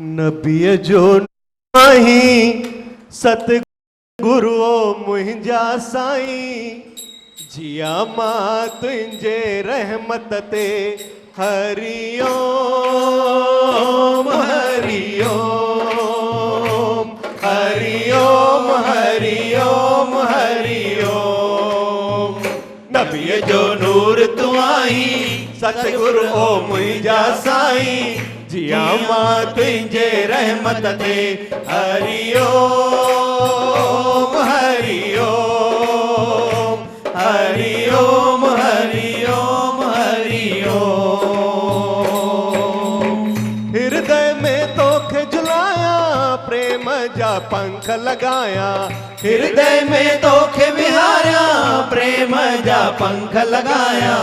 नबीअ जो नाही सतगुरु मुंहिंजा साईं, जिया मां तुंहिंजे रहमत ते हरिओम हरिओम हरिओम हरिओम हरिओम। नबीअ जो नूर तू आई सतगुरु ओ मुंहिंजा साईं, जिया मां तुंहिंजे रहमत ते हरिओम हरिओम हरिओम हरिओम हरिओम। हृदय में तोखे झुलाया प्रेम जा पंख लगाया, हृदय में तोखे विहारिया प्रेम जा पंख लगाया।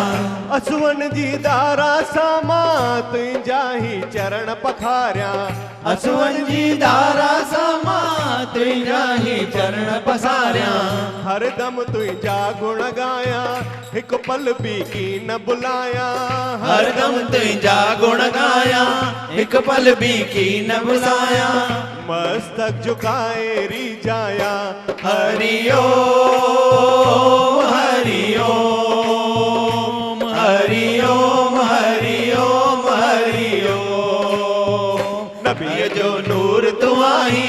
असुवन जी दारा सामा तुंहिंजा ही चरण पखारिया, असुवन जी दारा सामा तुंहिंजा ही चरण पसारिया। हरदम तुंहिंजा गुण गाया हिकु पल भी की न बुलाया, हरदम तुंहिंजा गुण गाया हिकु पल भी की न बुलाया। मस्तक झुकाए री जाया हरिओम हरिओम हरिओम हरिओम हरिओम। नबीअ जो नूर तू आई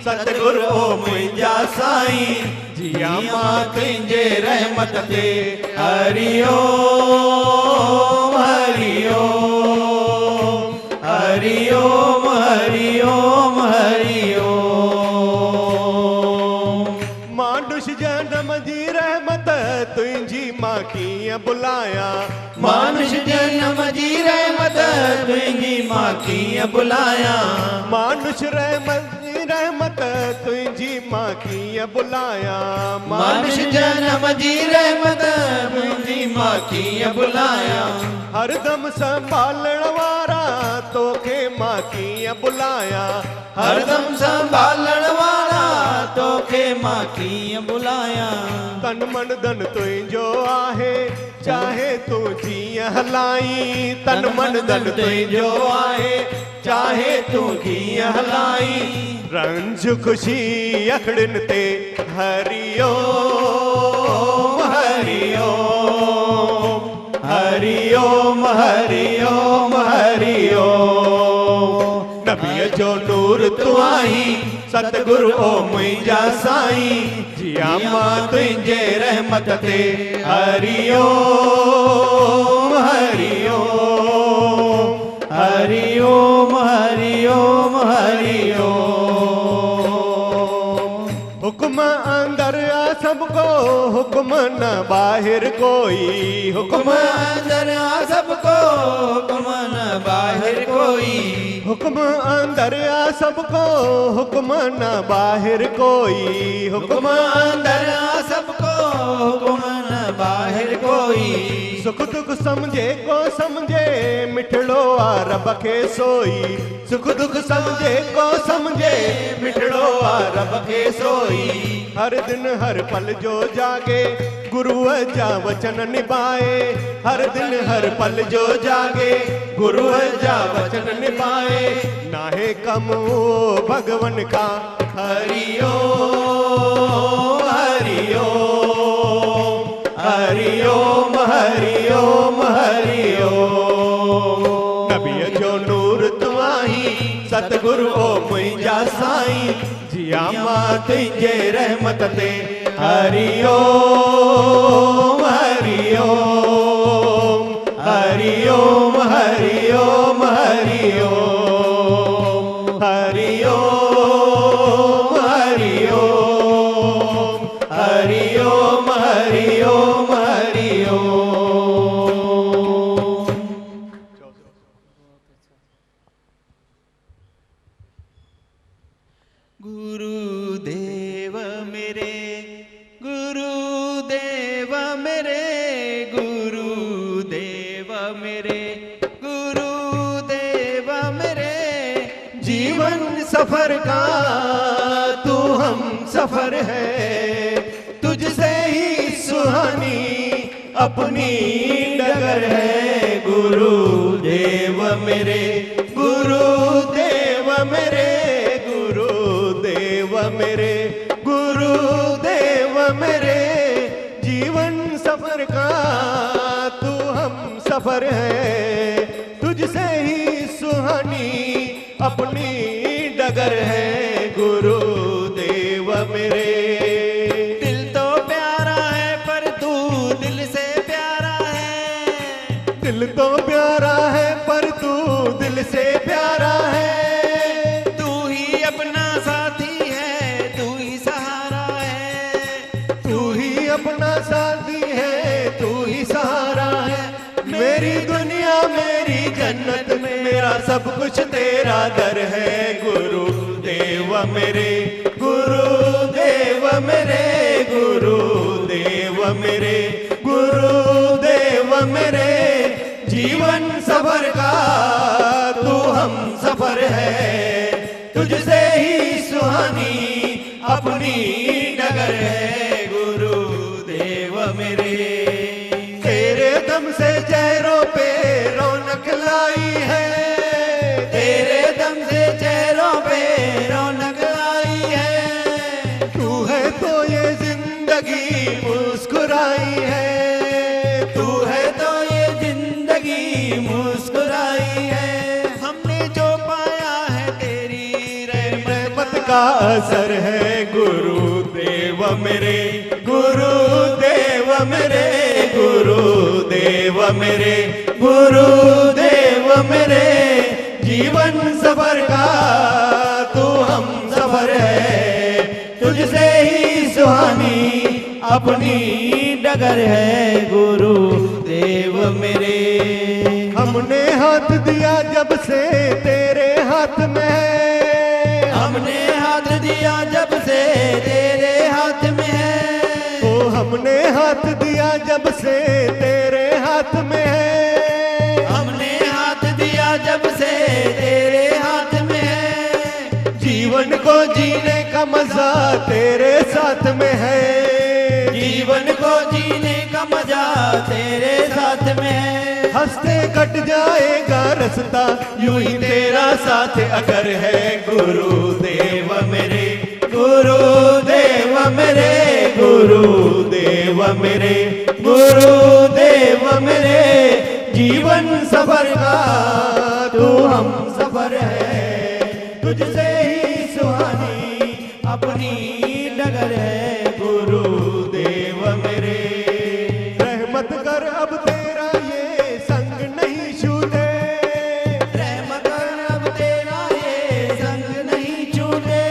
सतगुरु ओ मुंहिंजा साईं, जिया मां तुंहिंजे रहमत ते हरिओम हरिओम हरिओम हरिओम हरिओम। मानुष जनम जी रहमत तुंहिंजी मां कीअं बुलाया, मानुष जनम जी रहमत तुंहिंजी मां कीअं बुलाया। मानुष रहमत तुंहिंजी मां कीअं बुलाया, मानुष जनम जी रहमत तुंहिंजी मां कीअं बुलाया। हरदम संभालण वारा तोखे मां कीअं बुलाया, हरदम संभालण वारा तोखे मां कीअं बुलाया। तन मन धन तुंहिंजो आहे चाहे तू जीअं हलाई, तन मन धन तुंहिंजो आहे चाहे तू जीअं हलाई। रंज खुशी अखड़िन ते हरिओम हरिओम हरिओम हरिओम हरिओम। नबीअ जो नूर तू आई सतगुरु ओ मुंहिंजा साईं, जिया मां तुंहिंजे रहमत ते हरिओम हरिओम हरिओम हरिओम हरिओम। हुक्म अंदर आ सबको हुक्म न बाहिर कोई, हुक्म अंदर आ सबको हुक्म न बाहिर कोई। हुक्म अंदर आ सबको हुक्म न बाहिर कोई, हुक्म अंदर आ सबको हुक्म न बाहिर कोई। सुख दुख समझे को समझे मिठड़ो आ रब खे सोई, सुख दुख समझे को समझे मिठड़ो आ रब खे सोई। हर दिन हर पल जो जागे गुरुअ जा वचन निभाए, हर दिन हर पल जो जागे गुरुअ जा वचन निभाए। नाहे कम भगवन का हरिओम हरिओम हरिओम हरिओम हरिओम। नबीअ जो नूर तू आई सतगुरु ओ मुंहिंजा साईं, जिया मां तुंहिंजे रहमत ते हरिओम हरिओम हरिओम हरिओम हरिओम हरिओम हरिओम हरिओम हरिओम हरिओम। गुरुदेव मेरे गुरुदेव मेरे गुरुदेव मेरे गुरुदेव मेरे। जीवन सफर का तू हम सफर है, तुझसे ही सुहानी अपनी डगर है। गुरुदेव मेरे गुरुदेव मेरे जीवन सफर का तू हम सफर है, तुझसे ही सुहानी अपनी डगर है गुरुदेव मेरे। दिल तो प्यारा है पर तू दिल से प्यारा है, दिल तो प्यारा है पर तू दिल से प्यारा है, तू ही अपना साथी है, तू ही सहारा है, तू ही अपना साथी है, तू ही सहारा है। मेरी दुनिया मेरी जन्नत में मेरा सब कुछ तेरा दर है गुरुदेव मेरे, गुरुदेव मेरे, गुरुदेव मेरे, गुरुदेव मेरे। जीवन सफर का तू हम सफर है, तुझसे ही सुहानी अपनी डगर है गुरुदेव मेरे। तेरे दम से चेहरों पे रौनक लाई है, तेरे दम से चेहरों पे रौनक आई है, तू है तो ये जिंदगी मुस्कुराई है, तू है तो ये जिंदगी मुस्कुराई है। हमने जो पाया है तेरी रहमत का असर है गुरुदेव मेरे, गुरुदेव मेरे, गुरुदेव मेरे, गुरुदेव मेरे। जीवन सफर का तू हम सफर है, तुझसे ही सुहानी अपनी डगर है गुरुदेव मेरे। हमने हाथ दिया जब से तेरे हाथ में है, हमने हाथ दिया जब से तेरे हाथ में है, ओ हमने हाथ दिया जब से तेरे हाथ में है, हमने हाथ दिया जब से तेरे हाथ में है, जीवन को जीने का मजा तेरे साथ में है, जीवन को जीने का मजा तेरे साथ में है। हंसते कट जाएगा रास्ता यूं ही तेरा साथ अगर है गुरुदेव मेरे, गुरुदेव मेरे, गुरुदेव मेरे, गुरुदेव मेरे। जीवन सफर का तू हम सफर है, तुझसे ही सुहानी अपनी डगर है गुरुदेव मेरे। रहमत कर अब तेरा ये संग नहीं छूटे, रहमत कर अब तेरा ये संग नहीं छूटे,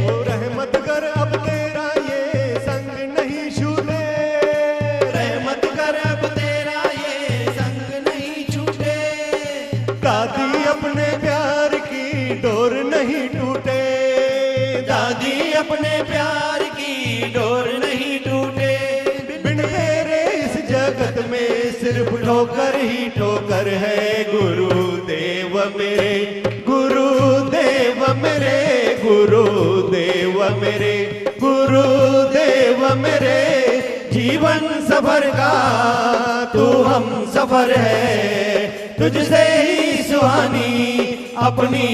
ओ रहमत कर अब तेरा ये संग नहीं छूटे, रहमत कर अब तेरा ये संग नहीं छूटे। दादी अपने प्यार की डोर नहीं टूटे, दादी अपने प्यार की डोर नहीं टूटे, बिन तेरे इस जगत में सिर्फ ठोकर ही ठोकर है गुरुदेव मेरे, गुरुदेव मेरे, गुरुदेव मेरे, गुरुदेव मेरे। जीवन सफर का तू हम सफर है, तुझसे ही सुहानी अपनी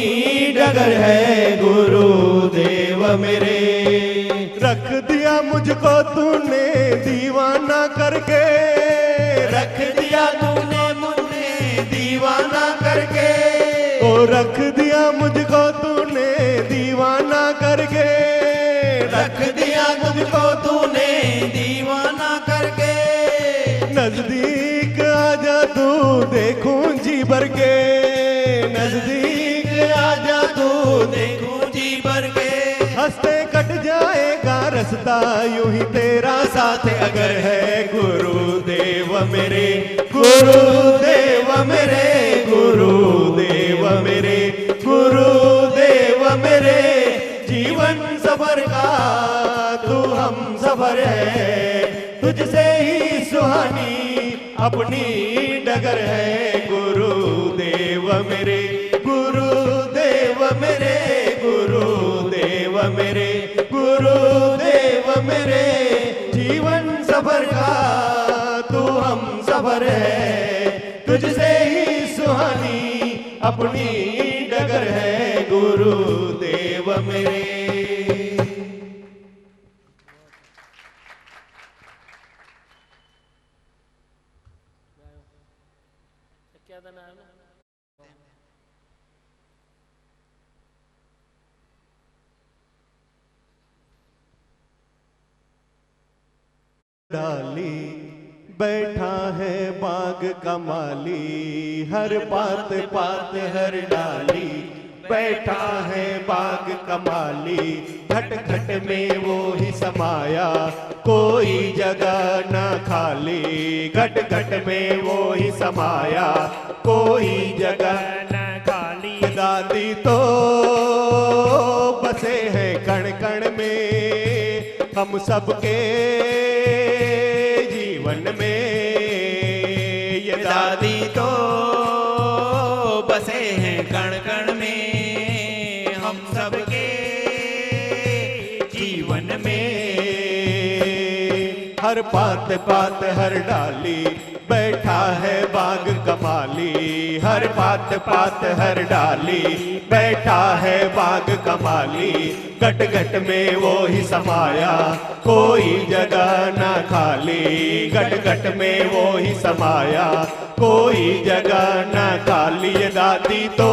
डगर है गुरुदेव मेरे। रख दिया मुझको तूने दीवाना करके, रख दिया तूने मुझे दीवाना करके, ओ रख दिया मुझको तूने दीवाना करके, रख दिया मुझको तूने दीवाना करके। नजदीक आजा तू देखूं जी भर के, नजदीक आजा तू देखूं जी भर के। हंसते कट जाएगा रास्ता यूं ही तेरा साथ अगर है गुरुदेव मेरे, गुरुदेव मेरे, गुरुदेव मेरे, गुरुदेव मेरे। जीवन सफर का तू हम सफर है, तुझसे ही सुहानी अपनी डगर है गुरुदेव मेरे, गुरुदेव मेरे, गुरुदेव मेरे, गुरुदेव मेरे। जीवन सफर का तू हम सफर है, तुझसे ही सुहानी अपनी डगर है गुरुदेव मेरे। डाली बैठा है बाग कमाली, हर बात बात हर डाली बैठा है बाग कमाली। घट घट में वो ही समाया कोई जगह न खाली, घट घट में वो ही समाया कोई जगह न खाली। दादी तो बसे हैं कण कण में हम सबके जीवन में। ये दादी तो बसे हैं कण कण में हम सबके जीवन में। हर पात पात हर डाली बैठा है बाग कमाली, हर पात पात हर डाली बैठा है बाग कमाली। घट घट में वो ही समाया कोई जगह न खाली, घट घट में वो ही समाया कोई जगह न खाली। ये दादी तो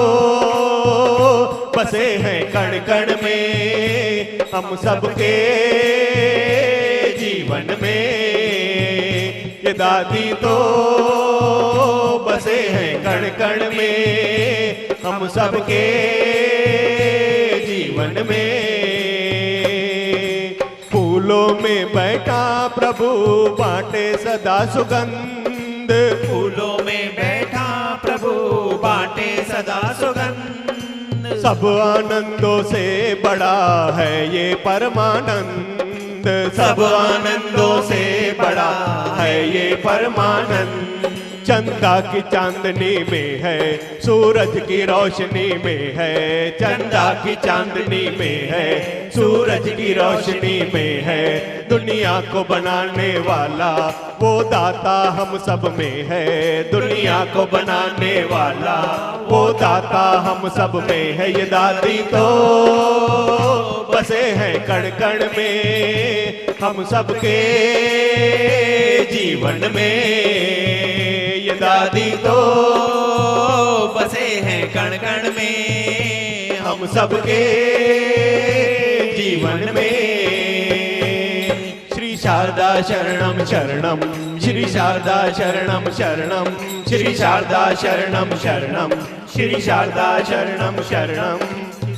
बसे हैं कण कण में हम सबके जीवन में। ये दादी तो बसे हैं कण कण में हम सबके जीवन में। फूलों में बैठा प्रभु बांटे सदा सुगंध, फूलों में बैठा प्रभु बांटे सदा सुगंध। सब आनंदों से बड़ा है ये परमानंद, सब आनंदों से बड़ा है ये परमानंद। चंदा की चांदनी में है सूरज की रोशनी में है, चंदा की चांदनी में है सूरज की रोशनी में है। दुनिया को बनाने वाला वो दाता हम सब में है, दुनिया को बनाने वाला वो दाता हम सब में है। ये दादी तो बसे हैं कण कण में हम सबके जीवन में। ये दादी तो बसे हैं कण कण में हम सबके जीवन में। श्री शारदा शरणम शरणम, श्री शारदा शरणम शरणम, श्री शारदा शरणम शरणम, श्री शारदा शरणम शरणम।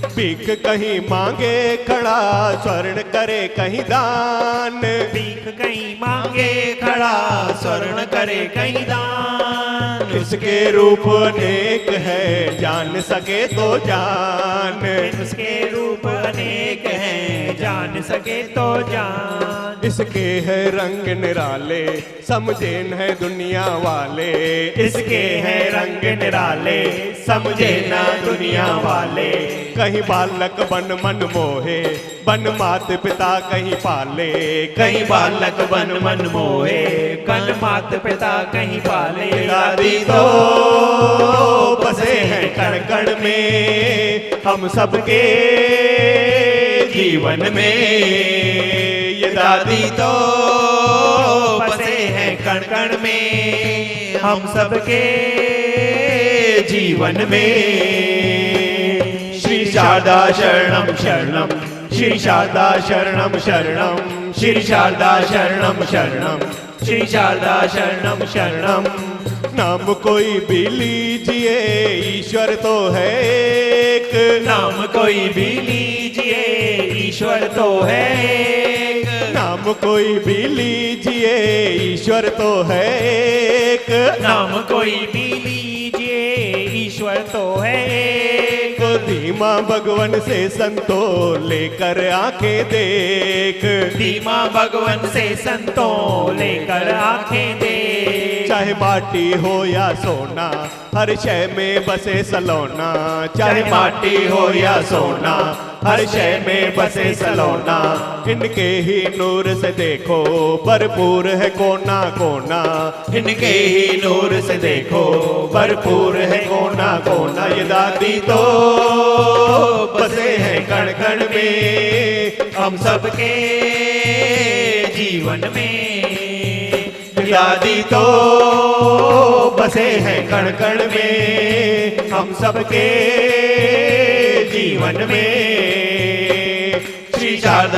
भीख कहीं मांगे खड़ा स्वर्ण करे कहीं दान, भीख कहीं मांगे खड़ा स्वर्ण करे कहीं दान। इसके रूप अनेक है जान सके तो जान, इसके रूप अनेक हैं जान सके तो जान। इसके है रंग निराले समझे न दुनिया वाले, इसके है रंग निराले समझे ना दुनिया वाले। कहीं बालक बन मन मोहे बन मात पिता कहीं पाले, कहीं बालक बन मन मोहे कन मात पिता कहीं पाले। दादी तो बसे हैं कण कण में हम सबके जीवन में। ये दादी तो बसे हैं कण कण में हम सबके जीवन में। श्री शारदा शरणम शरणम, श्री शारदा शरणम शरणम, श्री शारदा शरणम शरणम, श्री शारदा शरणम शरणम। नाम कोई भी लीजिए ईश्वर तो है एक, नाम कोई भी लीजिए ईश्वर तो है एक। नाम कोई भी लीजिए ईश्वर तो है एक, नाम कोई भी लीजिए ईश्वर तो है एक। धीमा भगवन से संतो लेकर आंखें देख, धीमा भगवन से संतो लेकर आंखें देख। चाहे माटी हो या सोना हर शय में बसे सलोना, चाहे माटी हो या सोना हर शय में बसे सलोना। इनके ही नूर से देखो भरपूर है कोना कोना, इनके ही नूर से देखो भरपूर है कोना कोना। ये दादी तो बसे हैं कण कण में हम सबके जीवन में। दादी तो बसे हैं कण कण में हम सबके जीवन में। श्री शारदा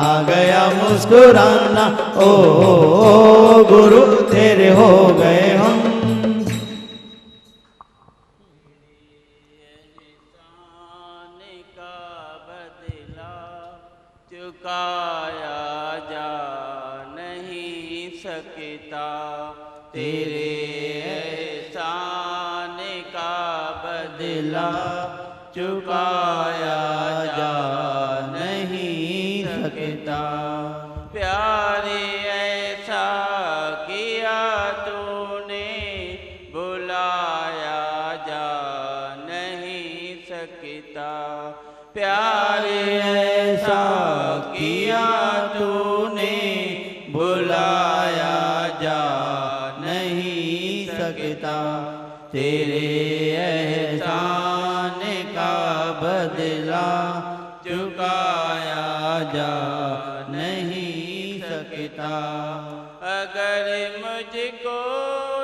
आ गया मुस्कुराना, ओ गुरु तेरे हो गए हम। चुकाया जा नहीं सकता, तेरे एहसान का बदला चुकाया जा नहीं सकता। प्यारे ऐसा किया तूने, बुलाया जा नहीं सकता। प्यारे ऐसा किया तूने, बुलाया जा नहीं सकता। तेरे एहसान का बदला चुकाया जा नहीं सकता। अगर मुझको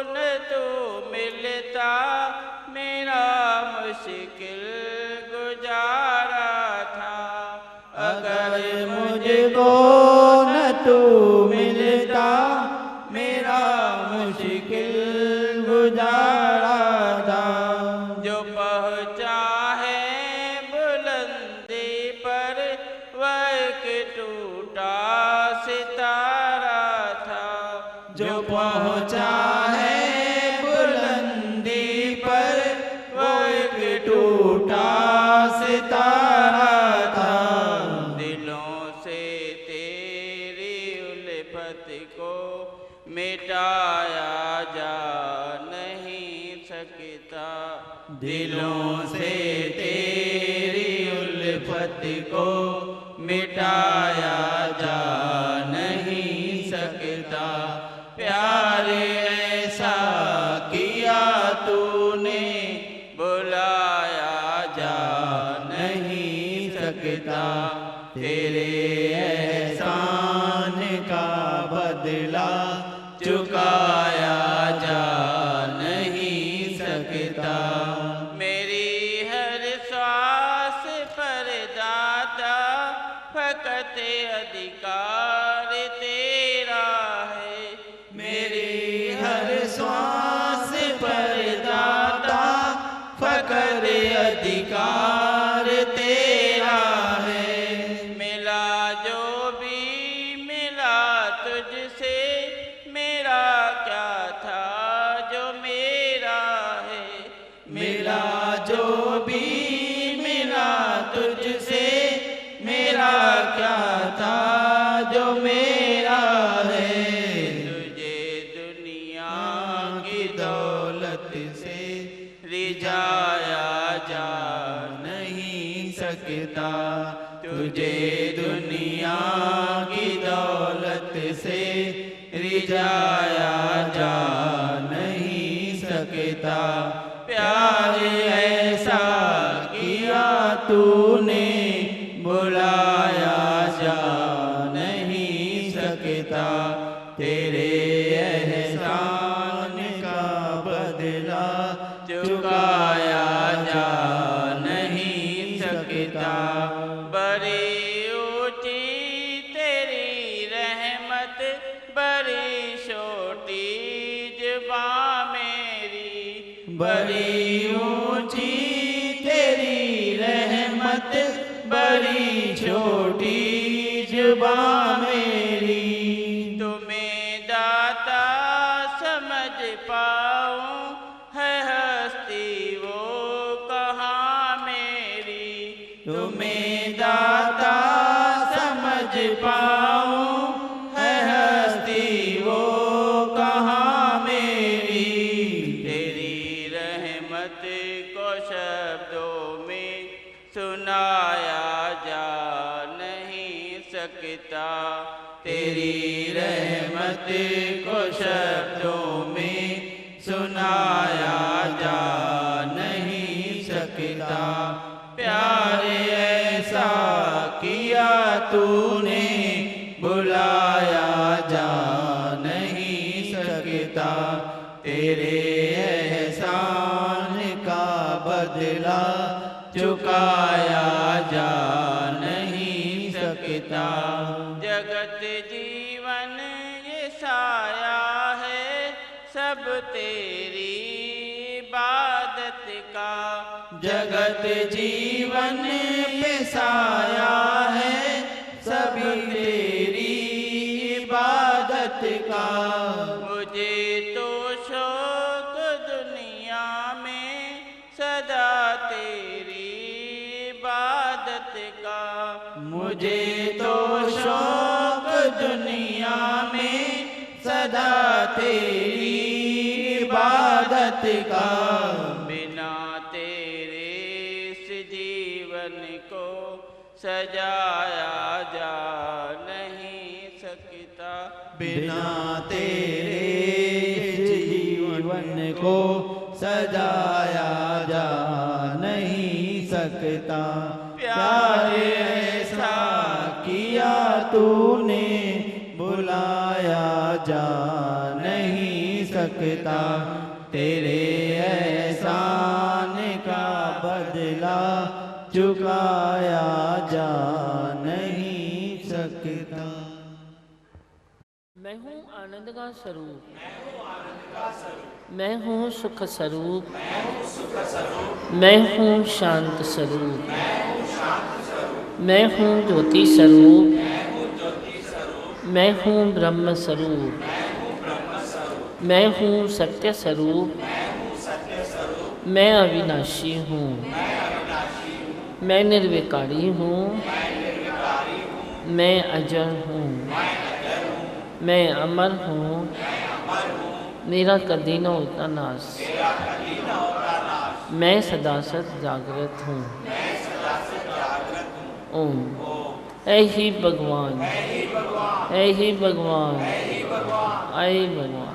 न तू मिलता, मेरा मुश्किल गुजारा था। अगर मुझको न तू मिलता, मेरा मुश्किल गुजारा था। जो पहुँचा है बुलंदी पर, वह एक टूटा सितारा था। जो पहुँचा है बुलंदी पर, वो एक टूटा सितारा था। दिलों से तेरी उल्फत को मिटाया जा नहीं सकता। दिलों से तेरी उल्फत को मिटाया जा नहीं सकता। प्यार ऐसा किया तूने, बुलाया जा नहीं सकता। तेरे एहसान का बदला चुकाया जा नहीं सकता। मेरी हर श्वास पर दाता फकत अधिकार तेरा है। मेरी हर श्वास पर दाता फकर अधिकार तेरा है। मिला जो भी मिला तुझसे, मेरा क्या था जो मेरा है। मिला जो भी मिला तुझसे, मेरा क्या था जो मेरा है। तुझे दुनिया की दौलत से रिझाया जा नहीं सकता। तुझे दुनिया की दौलत से रिझाया जा नहीं सकता। प्यार ऐसा किया तूने, बुलाया जा नहीं सकता। तेरे एहसान का बदला चुकाया जा नहीं सकता। बड़ी ऊंची तेरी रहमत, बड़ी छोटी जुबां मेरी। बड़ी ऊंची तेरी रहमत, बड़ी छोटी जुबां मेरी। तुम्हें दाता समझ पाऊं, है हस्ती वो कहाँ मेरी। तुम्हें दाता समझ पाऊं, है हस्ती वो कहाँ मेरी। तेरी रहमत को शब्दों में सुनाया जा नहीं सकता। तेरी रहमत को शब्दों में सुनाया जा नहीं सकता। प्यार ऐसा किया तूने, बुलाया जा नहीं सकता। तेरे एहसान का बदला चुकाया जा नहीं सकता। सकता। जगत जीवन ये साया है सब तेरी इबादत का। जगत जीवन पे साया है सब तेरी इबादत का। मुझे तो शौक दुनिया में सदा तेरी इबादत का। मुझे तो शौक दुनिया में सदा तेरी इबादत का। बिना तेरे इस जीवन को सजाया जा नहीं सकता। बिना तेरे जीवन को सजाया जा नहीं सकता। प्यार ऐसा किया तूने बुलाया जा नहीं सकता। तेरे एहसान का बदला चुकाया जा नहीं सकता। मैं हूँ आनंद का स्वरूप, मैं हूँ सुख स्वरूप, मैं हूँ शांत स्वरूप, मैं हूँ ज्योति स्वरूप, मैं हूँ ब्रह्म स्वरूप, मैं हूँ सत्य स्वरूप, मैं अविनाशी हूँ, मैं निर्विकारी हूँ, मैं अजर हूँ, मैं अमर हूँ, मेरा कभी न होता नाश, मैं सदा सत जागृत हूँ। ओम। ऐ ही भगवान, ऐ ही भगवान, ऐ भगवान।